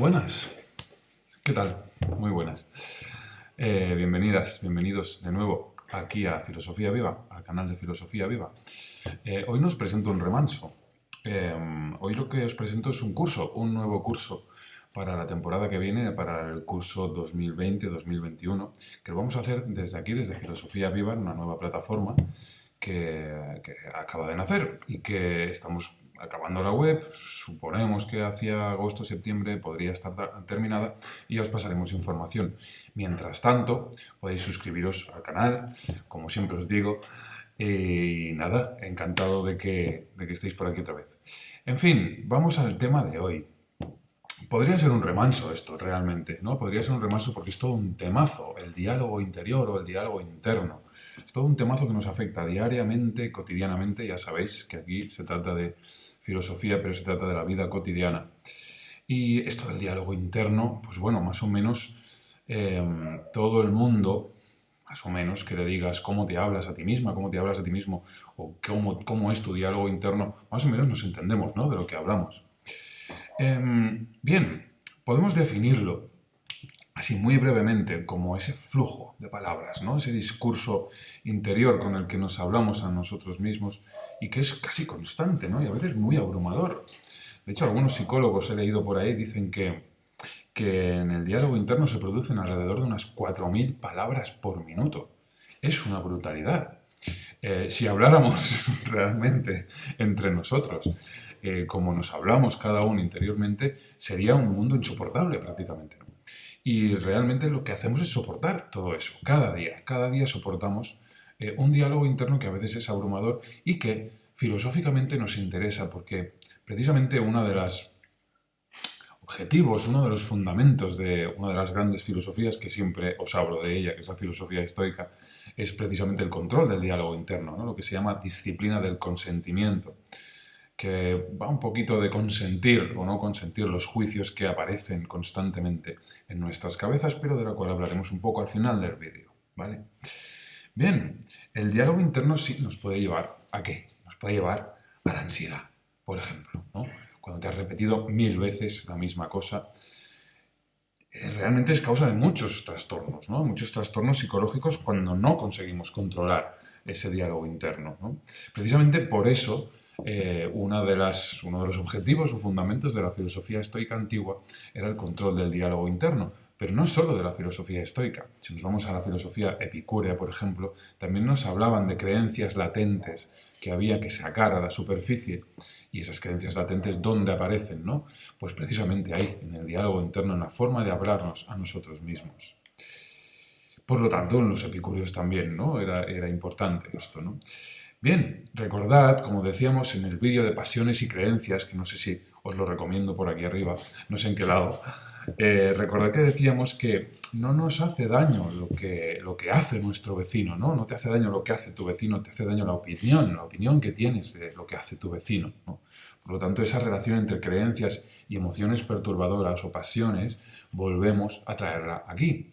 Buenas, ¿qué tal? Muy buenas. Bienvenidas, bienvenidos de nuevo aquí a Filosofía Viva, al canal de Filosofía Viva. Hoy nos presento un remanso. Hoy lo que os presento es un curso, un nuevo curso para la temporada que viene, para el curso 2020-2021, que lo vamos a hacer desde aquí, desde Filosofía Viva, en una nueva plataforma que acaba de nacer y que estamos acabando la web. Suponemos que hacia agosto o septiembre podría estar terminada y ya os pasaremos información. Mientras tanto, podéis suscribiros al canal, como siempre os digo, y nada, encantado de que estéis por aquí otra vez. En fin, vamos al tema de hoy. Podría ser un remanso esto, realmente, ¿no? Podría ser un remanso porque es todo un temazo, el diálogo interior o el diálogo interno. Es todo un temazo que nos afecta diariamente, cotidianamente. Ya sabéis que aquí se trata de filosofía, pero se trata de la vida cotidiana. Y esto del diálogo interno, pues bueno, más o menos todo el mundo, más o menos, que le digas cómo te hablas a ti misma, cómo te hablas a ti mismo, o cómo es tu diálogo interno, más o menos nos entendemos, ¿no? De lo que hablamos. Bien, podemos definirlo así muy brevemente como ese flujo de palabras, ¿no? Ese discurso interior con el que nos hablamos a nosotros mismos y que es casi constante, ¿no? Y a veces muy abrumador. De hecho, algunos psicólogos he leído por ahí dicen que en el diálogo interno se producen alrededor de unas 4.000 palabras por minuto. Es una brutalidad. Si habláramos realmente entre nosotros, como nos hablamos cada uno interiormente, sería un mundo insoportable prácticamente, ¿no? Y realmente lo que hacemos es soportar todo eso, cada día soportamos un diálogo interno que a veces es abrumador y que filosóficamente nos interesa, porque precisamente una de las objetivos, uno de los fundamentos de una de las grandes filosofías que siempre os hablo de ella, que es la filosofía estoica, es precisamente el control del diálogo interno, ¿no? Lo que se llama disciplina del consentimiento, que va un poquito de consentir o no consentir los juicios que aparecen constantemente en nuestras cabezas, pero de la cual hablaremos un poco al final del vídeo, ¿vale? Bien, el diálogo interno sí nos puede llevar ¿a qué? Nos puede llevar a la ansiedad, por ejemplo, ¿no? Cuando te has repetido 1000 veces la misma cosa, realmente es causa de muchos trastornos, ¿no? Muchos trastornos psicológicos cuando no conseguimos controlar ese diálogo interno, ¿no? Precisamente por eso, uno de los objetivos o fundamentos de la filosofía estoica antigua era el control del diálogo interno, pero no solo de la filosofía estoica. Si nos vamos a la filosofía epicúrea, por ejemplo, también nos hablaban de creencias latentes que había que sacar a la superficie. Y esas creencias latentes, ¿dónde aparecen, no? Pues precisamente ahí, en el diálogo interno, en la forma de hablarnos a nosotros mismos. Por lo tanto, en los epicúreos también, ¿no? Era importante esto, ¿no? Bien, recordad, como decíamos en el vídeo de pasiones y creencias, que no sé si os lo recomiendo por aquí arriba, no sé en qué lado, recordad que decíamos que no nos hace daño lo que hace nuestro vecino, ¿no? No te hace daño lo que hace tu vecino, te hace daño la opinión que tienes de lo que hace tu vecino, ¿no? Por lo tanto, esa relación entre creencias y emociones perturbadoras o pasiones, volvemos a traerla aquí.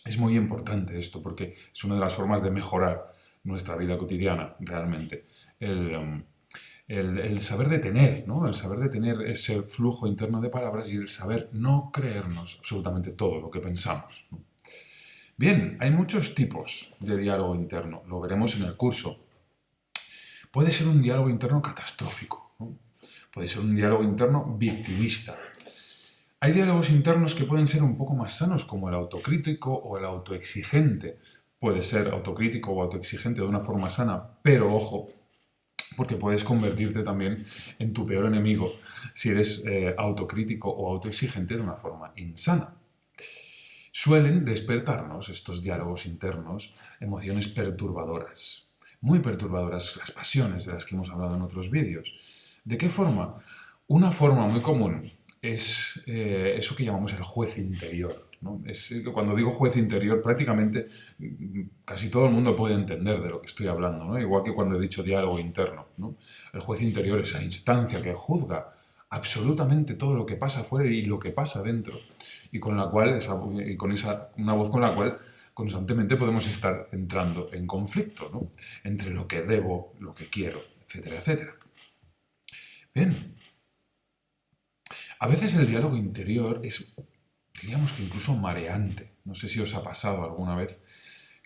Es muy importante esto porque es una de las formas de mejorar nuestra vida cotidiana, realmente. El saber detener, ¿no? El saber detener ese flujo interno de palabras y el saber no creernos absolutamente todo lo que pensamos, ¿no? Bien, hay muchos tipos de diálogo interno, lo veremos en el curso. Puede ser un diálogo interno catastrófico, ¿no? Puede ser un diálogo interno victimista. Hay diálogos internos que pueden ser un poco más sanos, como el autocrítico o el autoexigente. Puede ser autocrítico o autoexigente de una forma sana, pero ojo, porque puedes convertirte también en tu peor enemigo si eres autocrítico o autoexigente de una forma insana. Suelen despertarnos estos diálogos internos emociones perturbadoras, muy perturbadoras, las pasiones de las que hemos hablado en otros vídeos. ¿De qué forma? Una forma muy común es eso que llamamos el juez interior, ¿no? Cuando digo juez interior, prácticamente casi todo el mundo puede entender de lo que estoy hablando, ¿no? Igual que cuando he dicho diálogo interno, ¿no? El juez interior es esa instancia que juzga absolutamente todo lo que pasa afuera y lo que pasa dentro, y con la cual una voz con la cual constantemente podemos estar entrando en conflicto, ¿no? Entre lo que debo, lo que quiero, etcétera, etcétera. Bien. A veces el diálogo interior es, diríamos que incluso mareante. No sé si os ha pasado alguna vez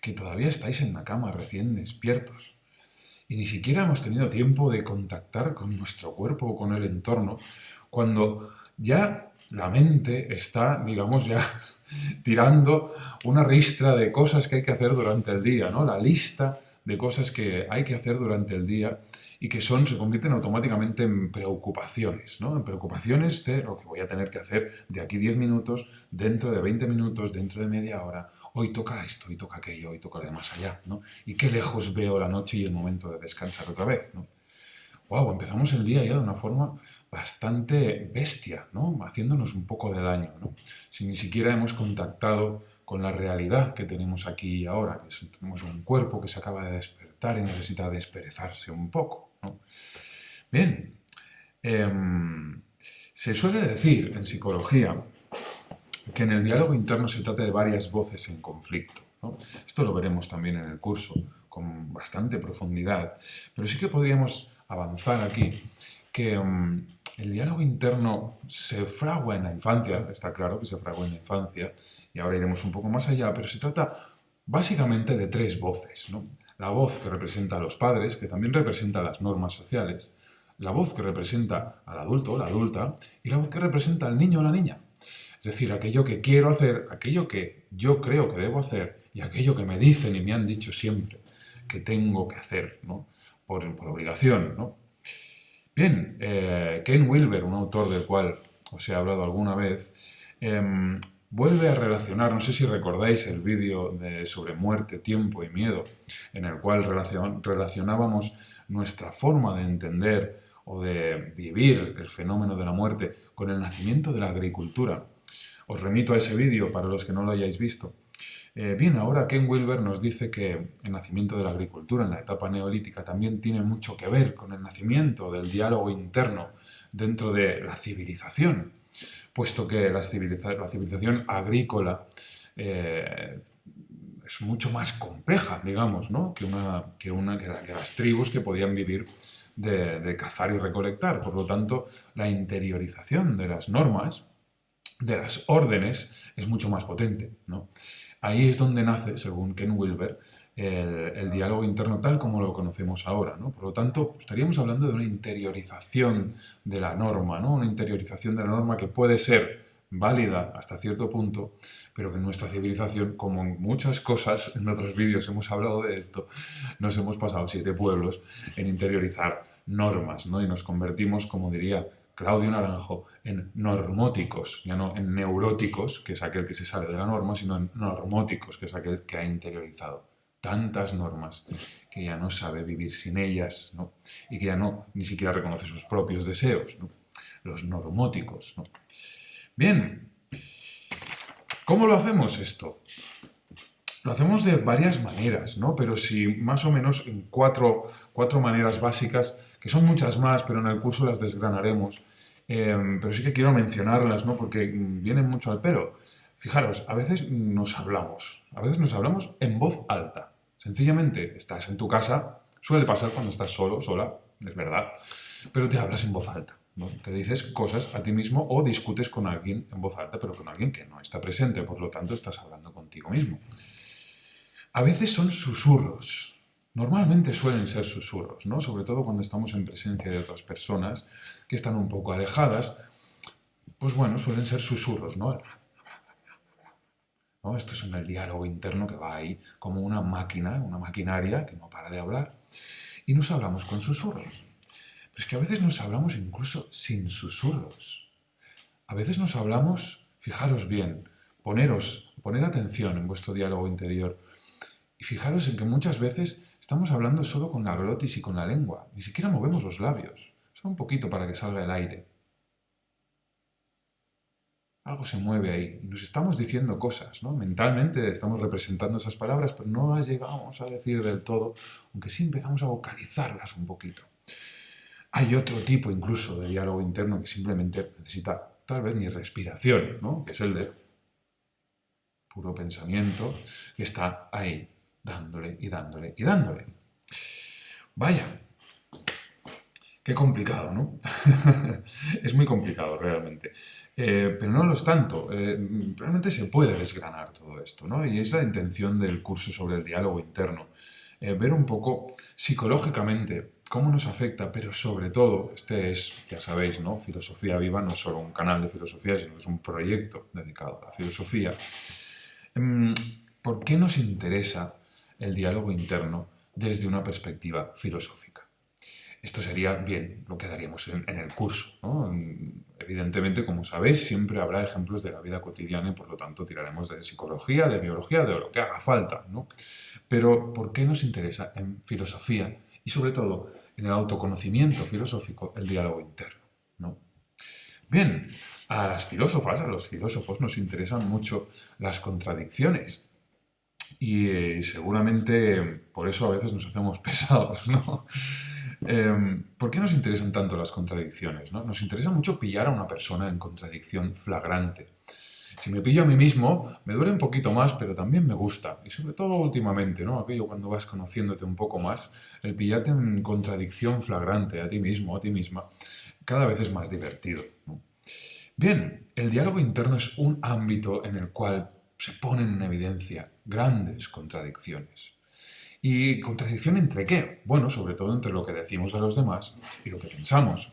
que todavía estáis en la cama recién despiertos y ni siquiera hemos tenido tiempo de contactar con nuestro cuerpo o con el entorno, cuando ya la mente está, digamos, ya tirando una ristra de cosas que hay que hacer durante el día, ¿no? La lista de cosas que hay que hacer durante el día y que se convierten automáticamente en preocupaciones, ¿no? En preocupaciones de lo que voy a tener que hacer de aquí 10 minutos, dentro de 20 minutos, dentro de media hora. Hoy toca esto, hoy toca aquello, hoy toca de más allá, ¿no? Y qué lejos veo la noche y el momento de descansar otra vez, ¿no? Wow, empezamos el día ya de una forma bastante bestia, ¿no? Haciéndonos un poco de daño, ¿no? Si ni siquiera hemos contactado con la realidad que tenemos aquí y ahora, que tenemos un cuerpo que se acaba de despertar y necesita desperezarse un poco, ¿no? Bien, se suele decir en psicología que en el diálogo interno se trata de varias voces en conflicto, ¿no? Esto lo veremos también en el curso con bastante profundidad, pero sí que podríamos avanzar aquí que el diálogo interno se fragua en la infancia, está claro que se fragua en la infancia, y ahora iremos un poco más allá, pero se trata básicamente de tres voces, ¿no? La voz que representa a los padres, que también representa las normas sociales, la voz que representa al adulto o la adulta, y la voz que representa al niño o la niña. Es decir, aquello que quiero hacer, aquello que yo creo que debo hacer y aquello que me dicen y me han dicho siempre que tengo que hacer, ¿no? Por obligación, ¿no? Bien, Ken Wilber, un autor del cual os he hablado alguna vez, vuelve a relacionar, no sé si recordáis el vídeo sobre muerte, tiempo y miedo, en el cual relacionábamos nuestra forma de entender o de vivir el fenómeno de la muerte con el nacimiento de la agricultura. Os remito a ese vídeo para los que no lo hayáis visto. Bien, ahora Ken Wilber nos dice que el nacimiento de la agricultura en la etapa neolítica también tiene mucho que ver con el nacimiento del diálogo interno dentro de la civilización, puesto que la civilización agrícola es mucho más compleja, digamos, ¿no? que las tribus que podían vivir de cazar y recolectar. Por lo tanto, la interiorización de las normas, de las órdenes, es mucho más potente, ¿no? Ahí es donde nace, según Ken Wilber, el diálogo interno tal como lo conocemos ahora, ¿no? Por lo tanto, estaríamos hablando de una interiorización de la norma, ¿no? Una interiorización de la norma que puede ser válida hasta cierto punto, pero que en nuestra civilización, como en muchas cosas, en otros vídeos hemos hablado de esto, nos hemos pasado 7 pueblos en interiorizar normas, ¿no? Y nos convertimos, como diría Claudio Naranjo, en normóticos, ya no en neuróticos, que es aquel que se sale de la norma, sino en normóticos, que es aquel que ha interiorizado tantas normas que ya no sabe vivir sin ellas, ¿no? Y que ya no ni siquiera reconoce sus propios deseos, ¿no? Los normóticos, ¿no? Bien, ¿cómo lo hacemos esto? Lo hacemos de varias maneras, ¿no? Pero sí, más o menos en cuatro maneras básicas, que son muchas más, pero en el curso las desgranaremos. Pero sí que quiero mencionarlas, ¿no? Porque vienen mucho al pelo. Fijaros, a veces nos hablamos en voz alta. Sencillamente, estás en tu casa, suele pasar cuando estás solo, sola, es verdad, pero te hablas en voz alta, ¿no? Te dices cosas a ti mismo o discutes con alguien en voz alta, pero con alguien que no está presente, por lo tanto estás hablando contigo mismo. A veces son susurros. Normalmente suelen ser susurros, ¿no? Sobre todo cuando estamos en presencia de otras personas que están un poco alejadas, pues bueno, suelen ser susurros, ¿no? ¿No? Esto es el diálogo interno que va ahí como una máquina, una maquinaria que no para de hablar. Y nos hablamos con susurros. Pero es que a veces nos hablamos incluso sin susurros. A veces nos hablamos, fijaros bien, poner atención en vuestro diálogo interior. Y fijaros en que muchas veces estamos hablando solo con la glotis y con la lengua. Ni siquiera movemos los labios. Solo un poquito para que salga el aire. Algo se mueve ahí. Y nos estamos diciendo cosas, ¿no? Mentalmente estamos representando esas palabras, pero no las llegamos a decir del todo, aunque sí empezamos a vocalizarlas un poquito. Hay otro tipo incluso de diálogo interno que simplemente necesita tal vez ni respiración, ¿no? Que es el de puro pensamiento, que está ahí, dándole y dándole y dándole. Vaya, Qué complicado, ¿no? Es muy complicado realmente. Pero no lo es tanto. Realmente se puede desgranar todo esto, ¿no? Y es la intención del curso sobre el diálogo interno. Ver un poco psicológicamente cómo nos afecta, pero sobre todo, este es, ya sabéis, ¿no? Filosofía Viva no es solo un canal de filosofía, sino que es un proyecto dedicado a la filosofía. Em, ¿Por qué nos interesa el diálogo interno desde una perspectiva filosófica? Esto sería bien lo que daríamos en el curso, ¿no? Evidentemente, como sabéis, siempre habrá ejemplos de la vida cotidiana y por lo tanto tiraremos de psicología, de biología, de lo que haga falta, ¿no? Pero ¿por qué nos interesa en filosofía y sobre todo en el autoconocimiento filosófico el diálogo interno, ¿no? Bien, a las filósofas, a los filósofos nos interesan mucho las contradicciones y seguramente por eso a veces nos hacemos pesados, ¿no? ¿Por qué nos interesan tanto las contradicciones, no? Nos interesa mucho pillar a una persona en contradicción flagrante. Si me pillo a mí mismo, me duele un poquito más, pero también me gusta. Y sobre todo últimamente, ¿no? Aquello cuando vas conociéndote un poco más, el pillarte en contradicción flagrante a ti mismo, a ti misma, cada vez es más divertido, ¿no? Bien, el diálogo interno es un ámbito en el cual se ponen en evidencia grandes contradicciones. ¿Y contradicción entre qué? Bueno, sobre todo entre lo que decimos a los demás y lo que pensamos.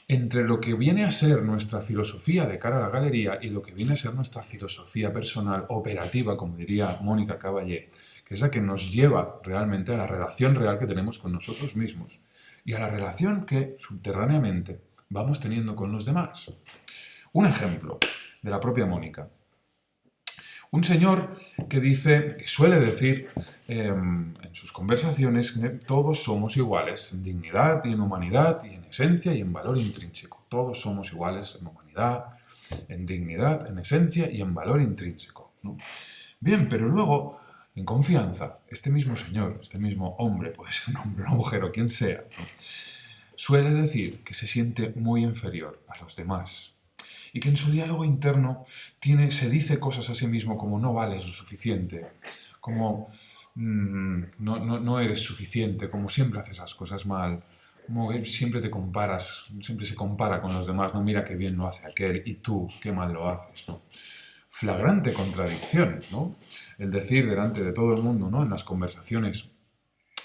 Entre lo que viene a ser nuestra filosofía de cara a la galería y lo que viene a ser nuestra filosofía personal operativa, como diría Mónica Caballé, que es la que nos lleva realmente a la relación real que tenemos con nosotros mismos y a la relación que subterráneamente vamos teniendo con los demás. Un ejemplo de la propia Mónica. Un señor que dice, que suele decir en sus conversaciones que todos somos iguales en dignidad y en humanidad y en esencia y en valor intrínseco. Todos somos iguales en humanidad, en dignidad, en esencia y en valor intrínseco, ¿no? Bien, pero luego, en confianza, este mismo señor, este mismo hombre, puede ser un hombre, una mujer o quien sea, ¿no? Suele decir que se siente muy inferior a los demás y que en su diálogo interno se dice cosas a sí mismo como no vales lo suficiente, como no eres suficiente, como siempre haces las cosas mal, como que siempre te comparas, siempre se compara con los demás, no mira qué bien lo hace aquel y tú qué mal lo haces, ¿no? Flagrante contradicción, ¿no? El decir delante de todo el mundo, ¿no? En las conversaciones,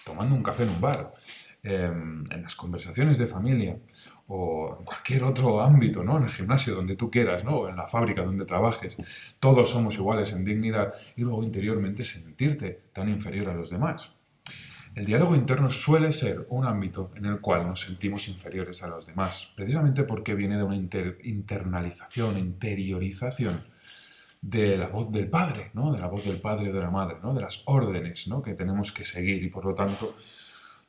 tomando un café en un bar, en las conversaciones de familia o en cualquier otro ámbito, ¿no? En el gimnasio donde tú quieras, ¿no? O en la fábrica donde trabajes, todos somos iguales en dignidad y luego interiormente sentirte tan inferior a los demás. El diálogo interno suele ser un ámbito en el cual nos sentimos inferiores a los demás, precisamente porque viene de una internalización, interiorización de la voz del padre, ¿no? De la voz del padre o de la madre, ¿no? De las órdenes, ¿no? Que tenemos que seguir y por lo tanto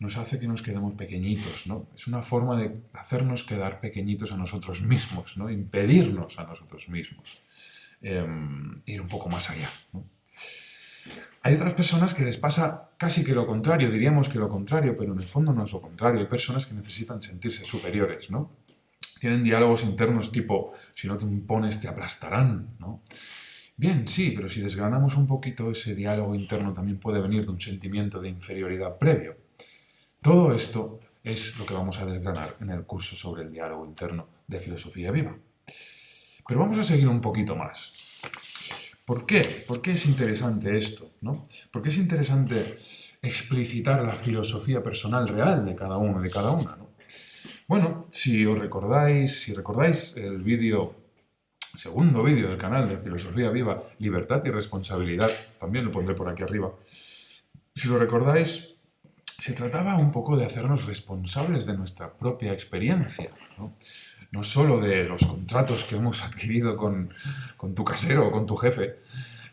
nos hace que nos quedemos pequeñitos, ¿no? Es una forma de hacernos quedar pequeñitos a nosotros mismos, ¿no? Impedirnos a nosotros mismos ir un poco más allá, ¿no? Hay otras personas que les pasa casi que lo contrario, diríamos que lo contrario, pero en el fondo no es lo contrario. Hay personas que necesitan sentirse superiores, ¿no? Tienen diálogos internos tipo, si no te impones te aplastarán, ¿no? Bien, sí, pero si desgranamos un poquito, ese diálogo interno también puede venir de un sentimiento de inferioridad previo. Todo esto es lo que vamos a desgranar en el curso sobre el diálogo interno de Filosofía Viva. Pero vamos a seguir un poquito más. ¿Por qué? ¿Por qué es interesante esto, ¿no? ¿Por qué es interesante explicitar la filosofía personal real de cada uno, de cada una, ¿no? Bueno, si recordáis el segundo vídeo del canal de Filosofía Viva, Libertad y Responsabilidad, también lo pondré por aquí arriba. Si lo recordáis, se trataba un poco de hacernos responsables de nuestra propia experiencia, ¿no? No solo de los contratos que hemos adquirido con tu casero o con tu jefe,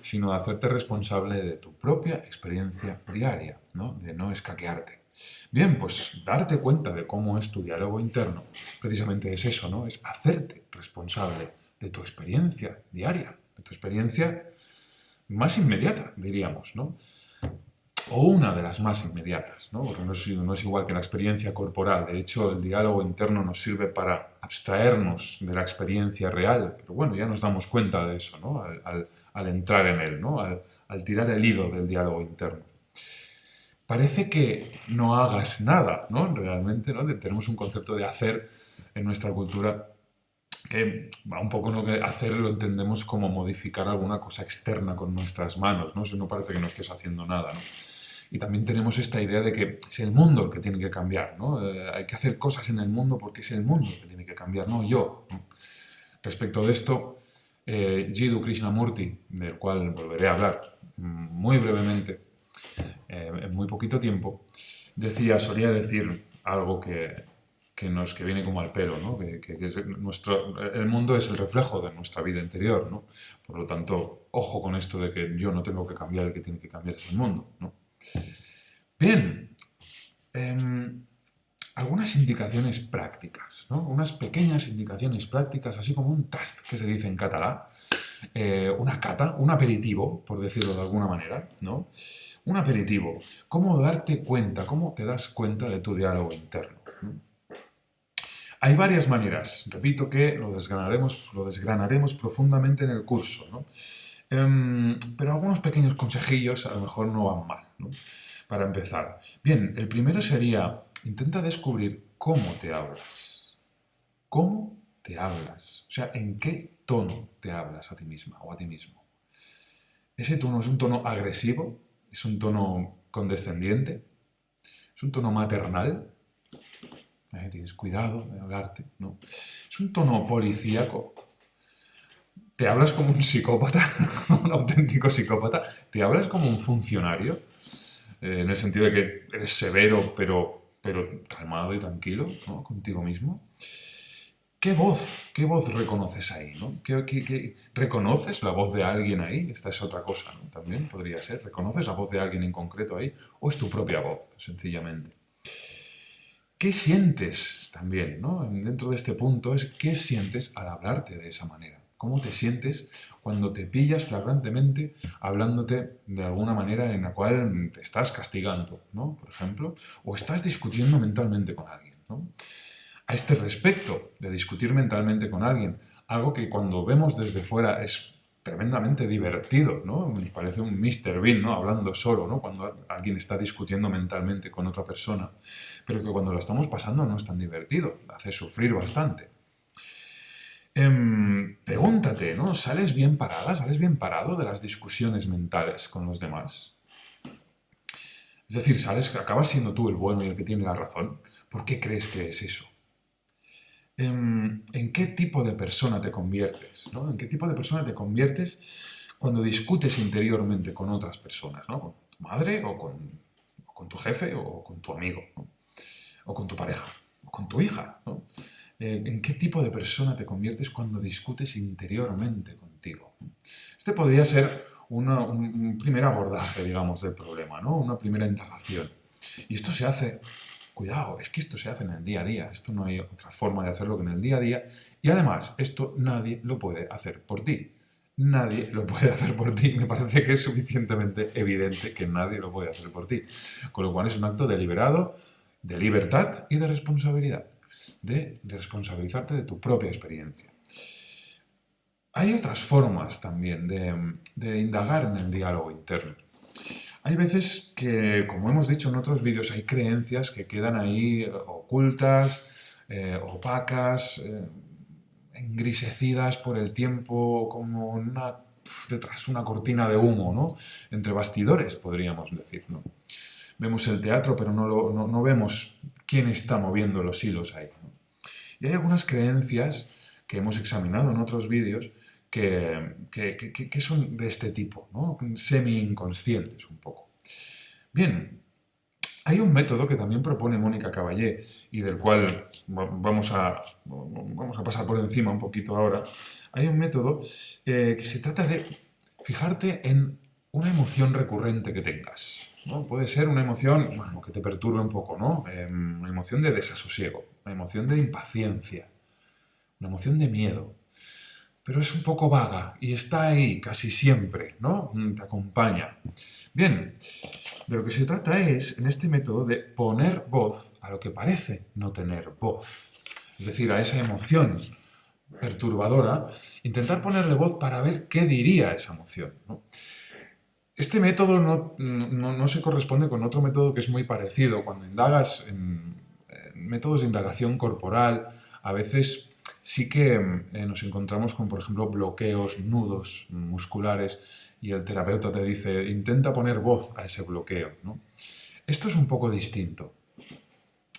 sino de hacerte responsable de tu propia experiencia diaria, ¿no? De no escaquearte. Bien, pues darte cuenta de cómo es tu diálogo interno, precisamente es eso, ¿no? Es hacerte responsable de tu experiencia diaria, de tu experiencia más inmediata, diríamos, ¿no? O una de las más inmediatas, ¿no? Porque no es igual que la experiencia corporal. De hecho, el diálogo interno nos sirve para abstraernos de la experiencia real, pero bueno, ya nos damos cuenta de eso, ¿no? Al entrar en él, ¿no? Al tirar el hilo del diálogo interno. parece que no hagas nada, ¿no? Realmente, ¿no? Tenemos un concepto de hacer en nuestra cultura que va un poco, ¿no? Que hacer lo entendemos como modificar alguna cosa externa con nuestras manos, ¿no? Eso no parece que no estés haciendo nada, ¿no? Y también tenemos esta idea de que es el mundo el que tiene que cambiar, ¿no? Hay que hacer cosas en el mundo porque es el mundo el que tiene que cambiar, no yo, ¿no? Respecto de esto, Jiddu Krishnamurti, del cual volveré a hablar muy brevemente, en muy poquito tiempo, solía decir algo que viene como al pelo, ¿no? Que el mundo es el reflejo de nuestra vida interior, ¿no? Por lo tanto, ojo con esto de que yo no tengo que cambiar, el que tiene que cambiar es el mundo, ¿no? Bien, algunas indicaciones prácticas, ¿no? Unas pequeñas indicaciones prácticas, así como un tast que se dice en catalán, una cata, un aperitivo, por decirlo de alguna manera, ¿no? Un aperitivo. ¿Cómo darte cuenta? ¿Cómo te das cuenta de tu diálogo interno? Hay varias maneras. Repito que lo desgranaremos profundamente en el curso, ¿no? Pero algunos pequeños consejillos a lo mejor no van mal, ¿no? Para empezar. Bien, el primero sería, intenta descubrir cómo te hablas. ¿Cómo te hablas? O sea, ¿en qué tono te hablas a ti misma o a ti mismo? ¿Ese tono es un tono agresivo? ¿Es un tono condescendiente? ¿Es un tono maternal? Tienes cuidado de hablarte, ¿no? ¿Es un tono policíaco? ¿Te hablas como un psicópata? ¿Un auténtico psicópata? ¿Te hablas como un funcionario? En el sentido de que eres severo, pero calmado y tranquilo, ¿no? Contigo mismo. ¿Qué voz reconoces ahí, ¿no? ¿Reconoces la voz de alguien ahí? Esta es otra cosa, ¿no? También podría ser. ¿Reconoces la voz de alguien en concreto ahí? ¿O es tu propia voz, sencillamente? ¿Qué sientes también, ¿no? Dentro de este punto es qué sientes al hablarte de esa manera. ¿Cómo te sientes cuando te pillas flagrantemente hablándote de alguna manera en la cual te estás castigando, ¿no? Por ejemplo, o estás discutiendo mentalmente con alguien, ¿no? A este respecto de discutir mentalmente con alguien, algo que cuando vemos desde fuera es tremendamente divertido, ¿no? Nos parece un Mr. Bean, ¿no? Hablando solo, ¿no? Cuando alguien está discutiendo mentalmente con otra persona, pero que cuando lo estamos pasando no es tan divertido, hace sufrir bastante. Pregúntate, ¿no? ¿Sales bien parada, sales bien parado de las discusiones mentales con los demás? Es decir, acabas siendo tú el bueno y el que tiene la razón. ¿Por qué crees que es eso? ¿En qué tipo de persona te conviertes? ¿No? ¿En qué tipo de persona te conviertes cuando discutes interiormente con otras personas? ¿No? Con tu madre o con tu jefe o con tu amigo, ¿no? O con tu pareja o con tu hija, ¿no? ¿En qué tipo de persona te conviertes cuando discutes interiormente contigo? Este podría ser un primer abordaje, digamos, del problema, ¿no? Una primera indagación. Y esto se hace, cuidado, es que esto se hace en el día a día, esto no hay otra forma de hacerlo que en el día a día, y además esto nadie lo puede hacer por ti. Nadie lo puede hacer por ti, me parece que es suficientemente evidente que nadie lo puede hacer por ti. Con lo cual es un acto deliberado, de libertad y de responsabilidad, de responsabilizarte de tu propia experiencia. Hay otras formas también de indagar en el diálogo interno. Hay veces que, como hemos dicho en otros vídeos, hay creencias que quedan ahí ocultas, opacas, engrisecidas por el tiempo, como detrás una cortina de humo, ¿no? Entre bastidores, podríamos decir, ¿no? Vemos el teatro, pero no vemos quién está moviendo los hilos ahí, ¿no? Y hay algunas creencias que hemos examinado en otros vídeos que son de este tipo, ¿no? Semi-inconscientes un poco. Bien, hay un método que también propone Mónica Caballé y del cual vamos a pasar por encima un poquito ahora. Hay un método que se trata de fijarte en una emoción recurrente que tengas, ¿no? Puede ser una emoción, bueno, que te perturbe un poco, ¿no? Una emoción de desasosiego, una emoción de impaciencia, una emoción de miedo, pero es un poco vaga y está ahí casi siempre, ¿no? Te acompaña. Bien, de lo que se trata es, en este método, de poner voz a lo que parece no tener voz. Es decir, a esa emoción perturbadora, intentar ponerle voz para ver qué diría esa emoción, ¿no? Este método no se corresponde con otro método que es muy parecido. Cuando indagas en métodos de indagación corporal, a veces sí que nos encontramos con, por ejemplo, bloqueos, nudos musculares, y el terapeuta te dice, intenta poner voz a ese bloqueo, ¿no? Esto es un poco distinto.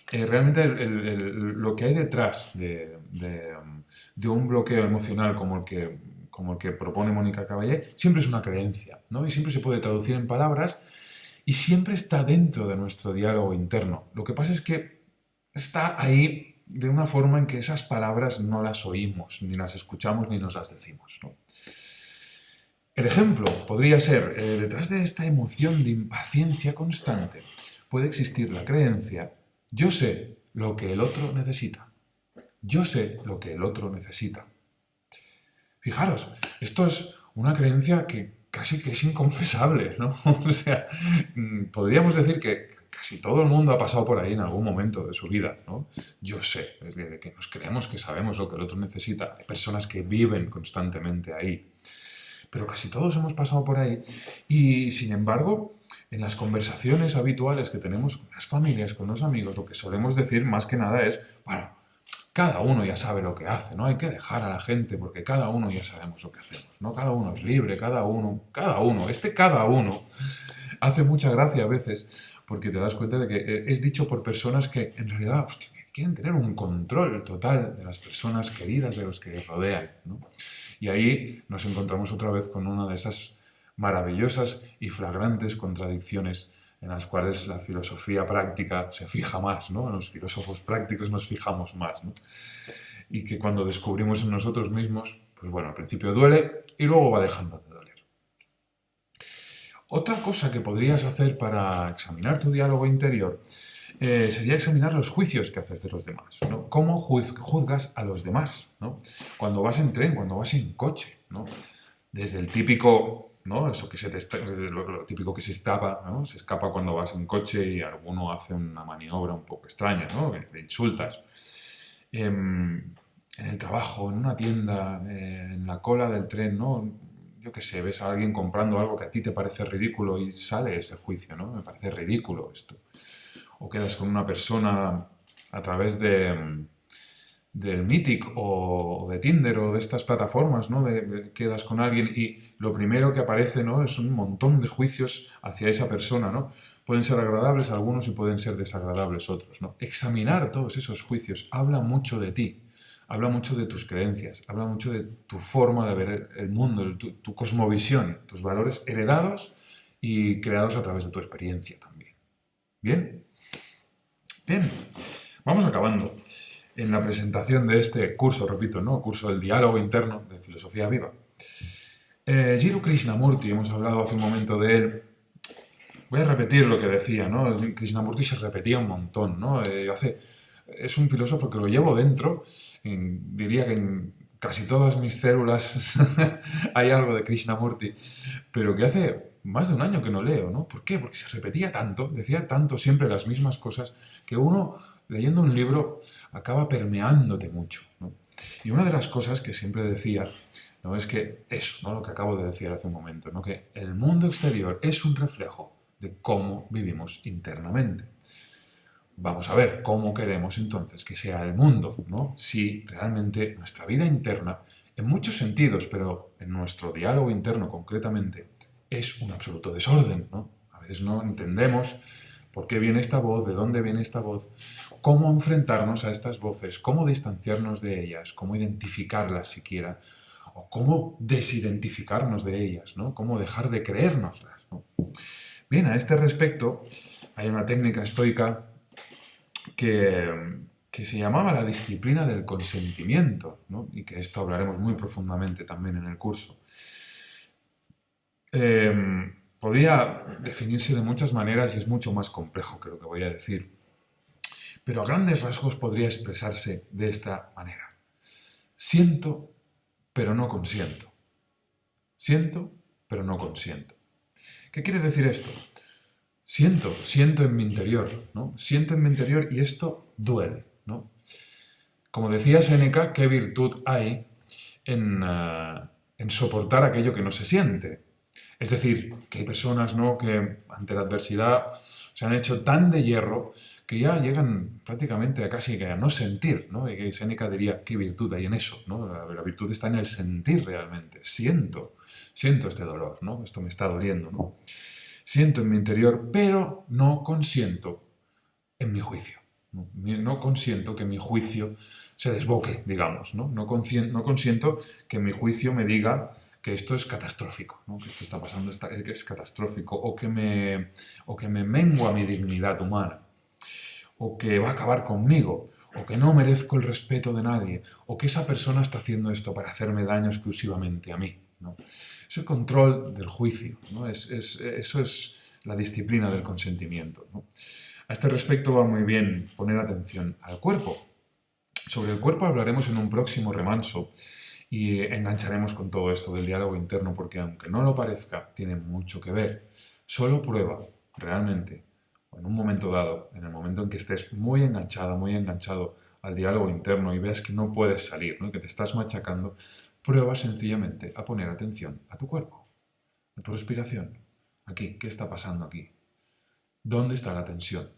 Realmente lo que hay detrás de un bloqueo emocional como el que propone Mónica Caballé siempre es una creencia, ¿no? Y siempre se puede traducir en palabras y siempre está dentro de nuestro diálogo interno. Lo que pasa es que está ahí de una forma en que esas palabras no las oímos, ni las escuchamos, ni nos las decimos, ¿no? El ejemplo podría ser, detrás de esta emoción de impaciencia constante puede existir la creencia, yo sé lo que el otro necesita. Yo sé lo que el otro necesita. Fijaros, esto es una creencia que casi que es inconfesable, ¿no? O sea, podríamos decir que casi todo el mundo ha pasado por ahí en algún momento de su vida, ¿no? Yo sé, es decir, que nos creemos que sabemos lo que el otro necesita. Hay personas que viven constantemente ahí. Pero casi todos hemos pasado por ahí y, sin embargo, en las conversaciones habituales que tenemos con las familias, con los amigos, lo que solemos decir más que nada es, bueno, cada uno ya sabe lo que hace, no hay que dejar a la gente porque cada uno ya sabemos lo que hacemos, ¿no? Cada uno es libre, cada uno, cada uno hace mucha gracia a veces porque te das cuenta de que es dicho por personas que en realidad, hostia, quieren tener un control total de las personas queridas, de los que les rodean, ¿no? Y ahí nos encontramos otra vez con una de esas maravillosas y flagrantes contradicciones en las cuales la filosofía práctica se fija más, ¿no? Los filósofos prácticos nos fijamos más, ¿no? Y que cuando descubrimos en nosotros mismos, pues bueno, al principio duele y luego va dejando de doler. Otra cosa que podrías hacer para examinar tu diálogo interior sería examinar los juicios que haces de los demás, ¿no? ¿Cómo juzgas a los demás, ¿no? Cuando vas en tren, cuando vas en coche, ¿no? Desde el típico, ¿no? Eso que lo típico que se escapa, ¿no? Se escapa cuando vas en coche y alguno hace una maniobra un poco extraña, ¿no? Le insultas. En el trabajo, en una tienda, en la cola del tren, ¿no? Yo qué sé, ves a alguien comprando algo que a ti te parece ridículo y sale ese juicio, ¿no? Me parece ridículo esto. O quedas con una persona a través del Mythic o de Tinder o de estas plataformas, ¿no? Quedas con alguien y lo primero que aparece, ¿no? Es un montón de juicios hacia esa persona, ¿no? Pueden ser agradables algunos y pueden ser desagradables otros, ¿no? Examinar todos esos juicios habla mucho de ti, habla mucho de tus creencias, habla mucho de tu forma de ver el mundo, tu cosmovisión, tus valores heredados y creados a través de tu experiencia también. ¿Bien? Bien, vamos acabando. En la presentación de este curso, repito, ¿no? Curso del diálogo interno de filosofía viva. Jiddu Krishnamurti, hemos hablado hace un momento de él. Voy a repetir lo que decía, ¿no? Krishnamurti se repetía un montón, ¿no? Es un filósofo que lo llevo dentro, diría que en casi todas mis células hay algo de Krishnamurti, pero que hace más de un año que no leo, ¿no? ¿Por qué? Porque se repetía tanto, decía tanto siempre las mismas cosas, que uno, leyendo un libro, acaba permeándote mucho, ¿no? Y una de las cosas que siempre decía, ¿no? Es que eso, ¿no? Lo que acabo de decir hace un momento, ¿no? Que el mundo exterior es un reflejo de cómo vivimos internamente. Vamos a ver cómo queremos entonces que sea el mundo, ¿no? Si realmente nuestra vida interna, en muchos sentidos, pero en nuestro diálogo interno concretamente, es un absoluto desorden, ¿no? A veces no entendemos por qué viene esta voz, de dónde viene esta voz, cómo enfrentarnos a estas voces, cómo distanciarnos de ellas, cómo identificarlas siquiera, o cómo desidentificarnos de ellas, ¿no? Cómo dejar de creérnoslas, ¿no? Bien, a este respecto hay una técnica estoica que se llamaba la disciplina del consentimiento, ¿no? Y que esto hablaremos muy profundamente también en el curso. Podría definirse de muchas maneras y es mucho más complejo que lo que voy a decir, pero a grandes rasgos podría expresarse de esta manera. Siento, pero no consiento. Siento, pero no consiento. ¿Qué quiere decir esto? Siento en mi interior, ¿no? Siento en mi interior y esto duele, ¿no? Como decía Séneca, ¿qué virtud hay en soportar aquello que no se siente? Es decir, que hay personas, ¿no?, que ante la adversidad se han hecho tan de hierro que ya llegan prácticamente a casi que a no sentir, ¿no? Y que Séneca diría, ¿qué virtud hay en eso?, ¿no? La virtud está en el sentir realmente. Siento este dolor, ¿no? Esto me está doliendo, ¿no? Siento en mi interior, pero no consiento en mi juicio. No consiento que mi juicio se desboque, digamos, ¿no? No consiento que mi juicio me diga que esto es catastrófico, ¿no? Que esto está pasando, que es catastrófico, o que me mengua mi dignidad humana, o que va a acabar conmigo, o que no merezco el respeto de nadie, o que esa persona está haciendo esto para hacerme daño exclusivamente a mí, ¿no? Es el control del juicio, ¿no? Eso es la disciplina del consentimiento, ¿no? A este respecto va muy bien poner atención al cuerpo. Sobre el cuerpo hablaremos en un próximo remanso y engancharemos con todo esto del diálogo interno porque aunque no lo parezca, tiene mucho que ver. Solo prueba, realmente, o en un momento dado, en el momento en que estés muy enganchada, muy enganchado al diálogo interno y veas que no puedes salir, ¿no?, que te estás machacando, prueba sencillamente a poner atención a tu cuerpo, a tu respiración. Aquí, ¿qué está pasando aquí? ¿Dónde está la tensión?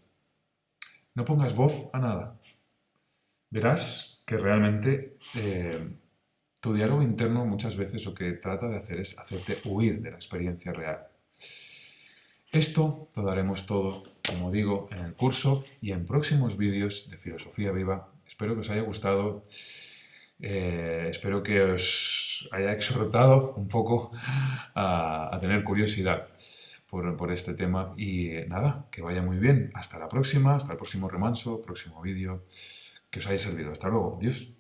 No pongas voz a nada. Verás que realmente tu diálogo interno muchas veces lo que trata de hacer es hacerte huir de la experiencia real. Esto lo daremos todo, como digo, en el curso y en próximos vídeos de Filosofía Viva. Espero que os haya gustado, espero que os haya exhortado un poco a tener curiosidad por este tema y nada, que vaya muy bien. Hasta la próxima, hasta el próximo remanso, próximo vídeo, que os haya servido. Hasta luego. Adiós.